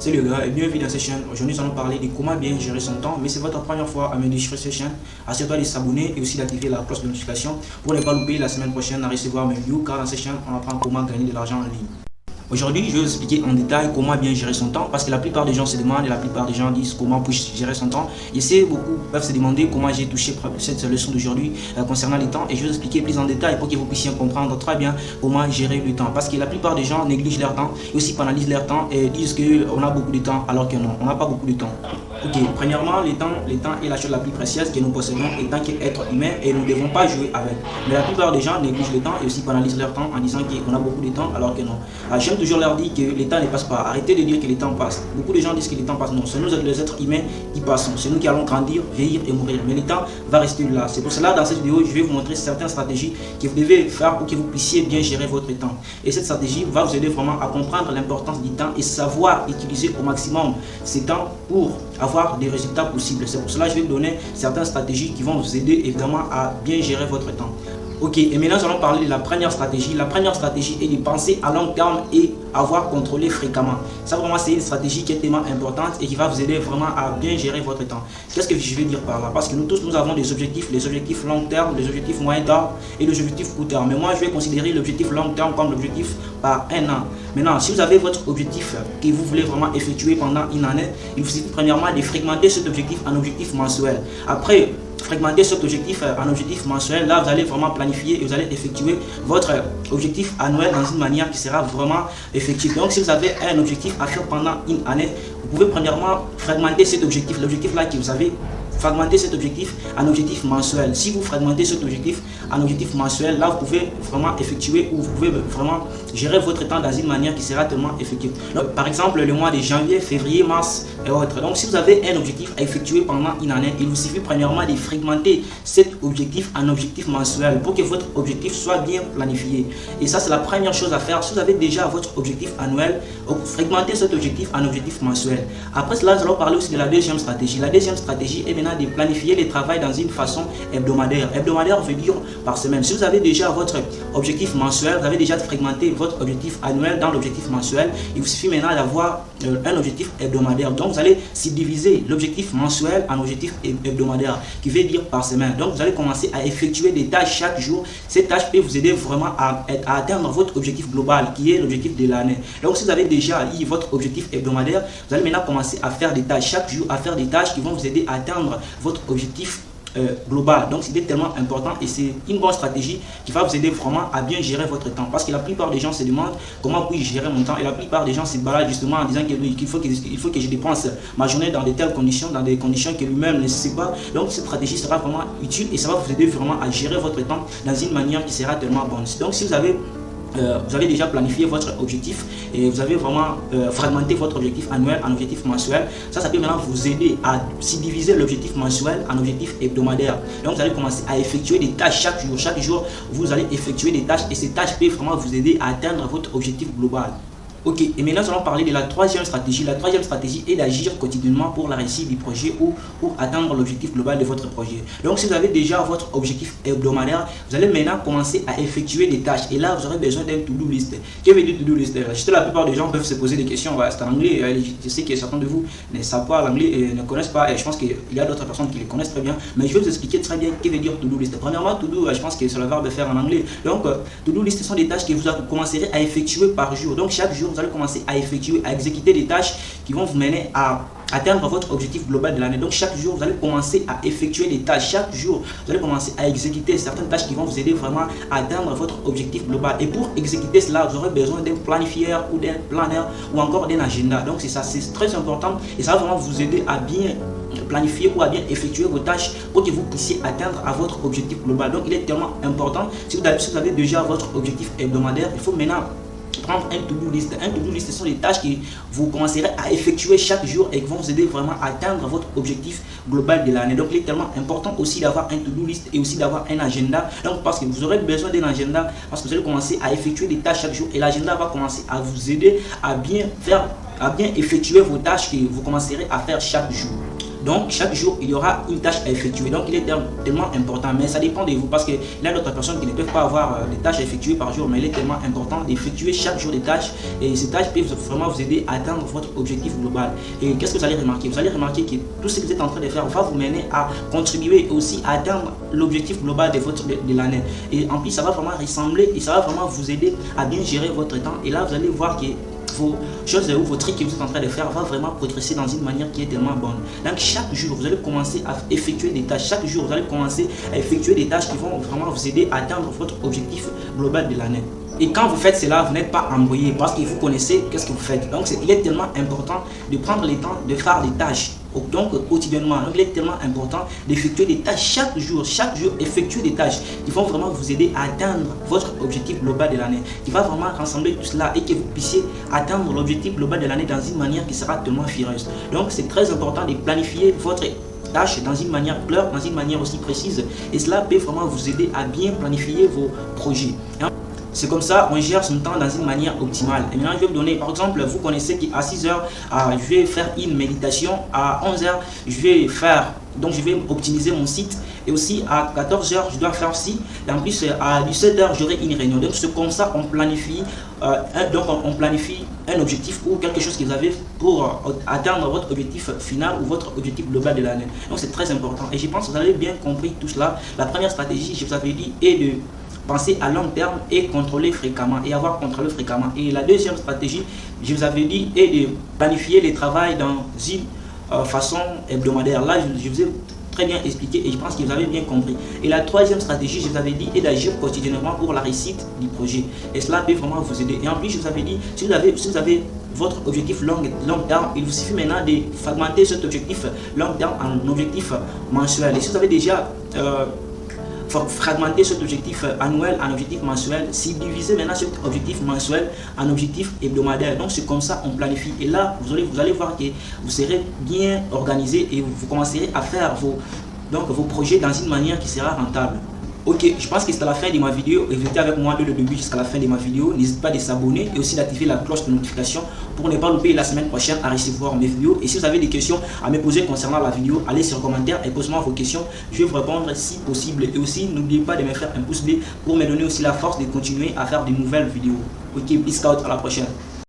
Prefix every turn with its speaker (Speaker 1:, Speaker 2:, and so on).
Speaker 1: C'est le gars et bienvenue dans cette chaîne. Aujourd'hui, nous allons parler de comment bien gérer son temps. Mais c'est votre première fois à me déchirer cette chaîne, assure-toi de s'abonner et aussi d'activer la cloche de notification pour ne pas louper la semaine prochaine à recevoir mes vidéos, car dans cette chaîne, on apprend comment gagner de l'argent en ligne. Aujourd'hui, je vais vous expliquer en détail comment bien gérer son temps, parce que la plupart des gens se demandent et la plupart des gens disent comment puis-je gérer son temps. Et c'est beaucoup peuvent se demander comment j'ai touché cette leçon d'aujourd'hui concernant les temps, et je vais vous expliquer plus en détail pour que vous puissiez comprendre très bien comment gérer le temps. Parce que la plupart des gens négligent leur temps et aussi banalisent leur temps et disent qu'on a beaucoup de temps alors que non, on n'a pas beaucoup de temps. Ok, premièrement, le temps est la chose la plus précieuse que nous possédons étant qu'être humain et nous ne devons pas jouer avec. Mais la plupart des gens négligent le temps et aussi banalisent leur temps en disant qu'on a beaucoup de temps alors que non. J'aime toujours leur dire que le temps ne passe pas. Arrêtez de dire que le temps passe. Beaucoup de gens disent que le temps passe. Non, c'est nous les êtres humains qui passons. C'est nous qui allons grandir, vieillir et mourir. Mais le temps va rester là. C'est pour cela dans cette vidéo, je vais vous montrer certaines stratégies que vous devez faire pour que vous puissiez bien gérer votre temps. Et cette stratégie va vous aider vraiment à comprendre l'importance du temps et savoir utiliser au maximum ce temps pour avoir des résultats possibles. C'est pour cela que je vais vous donner certaines stratégies qui vont vous aider évidemment à bien gérer votre temps. Ok, et maintenant nous allons parler de la première stratégie. La première stratégie est de penser à long terme et avoir contrôlé fréquemment. Ça vraiment c'est une stratégie qui est tellement importante et qui va vous aider vraiment à bien gérer votre temps. Qu'est-ce que je vais dire par là? Parce que nous tous nous avons des objectifs long terme, des objectifs moyen terme et des objectifs court terme. Mais moi je vais considérer l'objectif long terme comme l'objectif par un an. Maintenant, si vous avez votre objectif que vous voulez vraiment effectuer pendant une année, il vous suffit premièrement de fragmenter cet objectif en objectif mensuel. Après, fragmenter cet objectif en objectif mensuel, là vous allez vraiment planifier et vous allez effectuer votre objectif annuel dans une manière qui sera vraiment effective. Donc si vous avez un objectif à faire pendant une année, vous pouvez premièrement fragmenter cet objectif, l'objectif là que vous avez, fragmenter cet objectif en objectif mensuel. Si vous fragmentez cet objectif en objectif mensuel, là vous pouvez vraiment effectuer ou vous pouvez vraiment gérer votre temps dans une manière qui sera tellement effective. Donc, par exemple, le mois de janvier, février, mars et autres. Donc si vous avez un objectif à effectuer pendant une année, il vous suffit premièrement de fragmenter cet objectif en objectif mensuel pour que votre objectif soit bien planifié. Et ça c'est la première chose à faire. Si vous avez déjà votre objectif annuel, fragmentez cet objectif en objectif mensuel. Après cela, nous allons parler aussi de la deuxième stratégie. La deuxième stratégie est maintenant de planifier les travaux dans une façon hebdomadaire. Hebdomadaire veut dire par semaine. Si vous avez déjà votre objectif mensuel, vous avez déjà fragmenté votre objectif annuel dans l'objectif mensuel, il vous suffit maintenant d'avoir un objectif hebdomadaire. Donc vous allez subdiviser l'objectif mensuel en objectif hebdomadaire qui veut dire par semaine. Donc vous allez commencer à effectuer des tâches chaque jour. Ces tâches peuvent vous aider vraiment à atteindre votre objectif global qui est l'objectif de l'année. Donc si vous avez déjà eu votre objectif hebdomadaire, vous allez maintenant commencer à faire des tâches chaque jour, à faire des tâches qui vont vous aider à atteindre votre objectif global. Donc c'était tellement important et c'est une bonne stratégie qui va vous aider vraiment à bien gérer votre temps, parce que la plupart des gens se demandent comment puis-je gérer mon temps, et la plupart des gens se baladent justement en disant qu'il faut que je dépense ma journée dans de telles conditions, dans des conditions que lui-même ne sait pas. Donc cette stratégie sera vraiment utile et ça va vous aider vraiment à gérer votre temps dans une manière qui sera tellement bonne. Donc si vous avez déjà planifié votre objectif et vous avez vraiment fragmenté votre objectif annuel en objectif mensuel, ça peut maintenant vous aider à subdiviser l'objectif mensuel en objectif hebdomadaire. Donc vous allez commencer à effectuer des tâches chaque jour. Chaque jour, vous allez effectuer des tâches et ces tâches peuvent vraiment vous aider à atteindre votre objectif global. Ok, et maintenant nous allons parler de la troisième stratégie. La troisième stratégie est d'agir quotidiennement pour la réussite du projet ou pour atteindre l'objectif global de votre projet. Donc si vous avez déjà votre objectif hebdomadaire, vous allez maintenant commencer à effectuer des tâches. Et là, vous aurez besoin d'un to-do list. Que veut dire to-do list? La plupart des gens peuvent se poser des questions. C'est en anglais. Je sais que certains de vous ne savent pas l'anglais et ne connaissent pas. Et je pense qu'il y a d'autres personnes qui le connaissent très bien. Mais je vais vous expliquer très bien ce que veut dire to-do list. Premièrement, to-do, je pense que c'est le verbe faire en anglais. Donc, to-do list, ce sont des tâches que vous commencerez à effectuer par jour. Donc chaque jour, vous allez commencer à effectuer, à exécuter des tâches qui vont vous mener à atteindre votre objectif global de l'année. Donc chaque jour, vous allez commencer à effectuer des tâches. Chaque jour, vous allez commencer à exécuter certaines tâches qui vont vous aider vraiment à atteindre votre objectif global. Et pour exécuter cela, vous aurez besoin d'un planifieur ou d'un planner ou encore d'un agenda. Donc c'est ça, c'est très important et ça va vraiment vous aider à bien planifier ou à bien effectuer vos tâches pour que vous puissiez atteindre à votre objectif global. Donc il est tellement important. Si vous avez déjà votre objectif hebdomadaire, il faut maintenant prendre un to-do list. Un to-do list, ce sont des tâches que vous commencerez à effectuer chaque jour et qui vont vous aider vraiment à atteindre votre objectif global de l'année. Donc il est tellement important aussi d'avoir un to-do list et aussi d'avoir un agenda. Donc parce que vous aurez besoin d'un agenda, parce que vous allez commencer à effectuer des tâches chaque jour et l'agenda va commencer à vous aider à bien effectuer vos tâches que vous commencerez à faire chaque jour. Donc chaque jour, il y aura une tâche à effectuer. Donc il est tellement important, mais ça dépend de vous parce qu'il y a d'autres personnes qui ne peuvent pas avoir des tâches à effectuer par jour, mais il est tellement important d'effectuer chaque jour des tâches et ces tâches peuvent vraiment vous aider à atteindre votre objectif global. Et qu'est-ce que vous allez remarquer? Vous allez remarquer que tout ce que vous êtes en train de faire va vous mener à contribuer aussi à atteindre l'objectif global de l'année. Et en plus, ça va vraiment ressembler et ça va vraiment vous aider à bien gérer votre temps. Et là, vous allez voir que vos choses ou vos trucs que vous êtes en train de faire va vraiment progresser dans une manière qui est tellement bonne. Donc chaque jour, vous allez commencer à effectuer des tâches. Chaque jour, vous allez commencer à effectuer des tâches qui vont vraiment vous aider à atteindre votre objectif global de l'année. Et quand vous faites cela, vous n'êtes pas embrouillé parce que vous connaissez qu'est-ce que vous faites. Donc il est tellement important de prendre le temps de faire des tâches. Donc quotidiennement, donc il est tellement important d'effectuer des tâches chaque jour, effectuer des tâches qui vont vraiment vous aider à atteindre votre objectif global de l'année, qui va vraiment rassembler tout cela et que vous puissiez atteindre l'objectif global de l'année dans une manière qui sera tellement furieuse. Donc c'est très important de planifier votre tâche dans une manière claire, dans une manière aussi précise, et cela peut vraiment vous aider à bien planifier vos projets. C'est comme ça on gère son temps dans une manière optimale. Et maintenant, je vais vous donner, par exemple, vous connaissez qu'à 6 h, je vais faire une méditation. À 11 h, je vais optimiser mon site. Et aussi à 14 h, je dois faire ci. Et en plus, à 17 h, j'aurai une réunion. Donc, c'est comme ça on planifie. On planifie un objectif ou quelque chose que vous avez pour atteindre votre objectif final ou votre objectif global de l'année. Donc, c'est très important. Et je pense que vous avez bien compris tout cela. La première stratégie, je vous avais dit, est de penser à long terme et contrôler fréquemment et avoir contrôlé fréquemment. Et la deuxième stratégie, je vous avais dit, est de planifier le travail dans une façon hebdomadaire. Là, je vous ai très bien expliqué et je pense que vous avez bien compris. Et la troisième stratégie, je vous avais dit, est d'agir quotidiennement pour la réussite du projet. Et cela peut vraiment vous aider. Et en plus, je vous avais dit, si vous avez votre objectif long terme, il vous suffit maintenant de fragmenter cet objectif long terme en objectif mensuel. Et si vous avez déjà fragmenter cet objectif annuel en objectif mensuel, si diviser maintenant cet objectif mensuel en objectif hebdomadaire. Donc c'est comme ça on planifie. Et là, vous allez voir que vous serez bien organisé et vous commencerez à faire vos projets dans une manière qui sera rentable. Ok, je pense que c'est la fin de ma vidéo et vous étiez avec moi dès le début jusqu'à la fin de ma vidéo. N'hésitez pas à s'abonner et aussi d'activer la cloche de notification pour ne pas louper la semaine prochaine à recevoir mes vidéos. Et si vous avez des questions à me poser concernant la vidéo, allez sur commentaire et posez-moi vos questions. Je vais vous répondre si possible. Et aussi, n'oubliez pas de me faire un pouce bleu pour me donner aussi la force de continuer à faire de nouvelles vidéos. Ok, peace out, à la prochaine.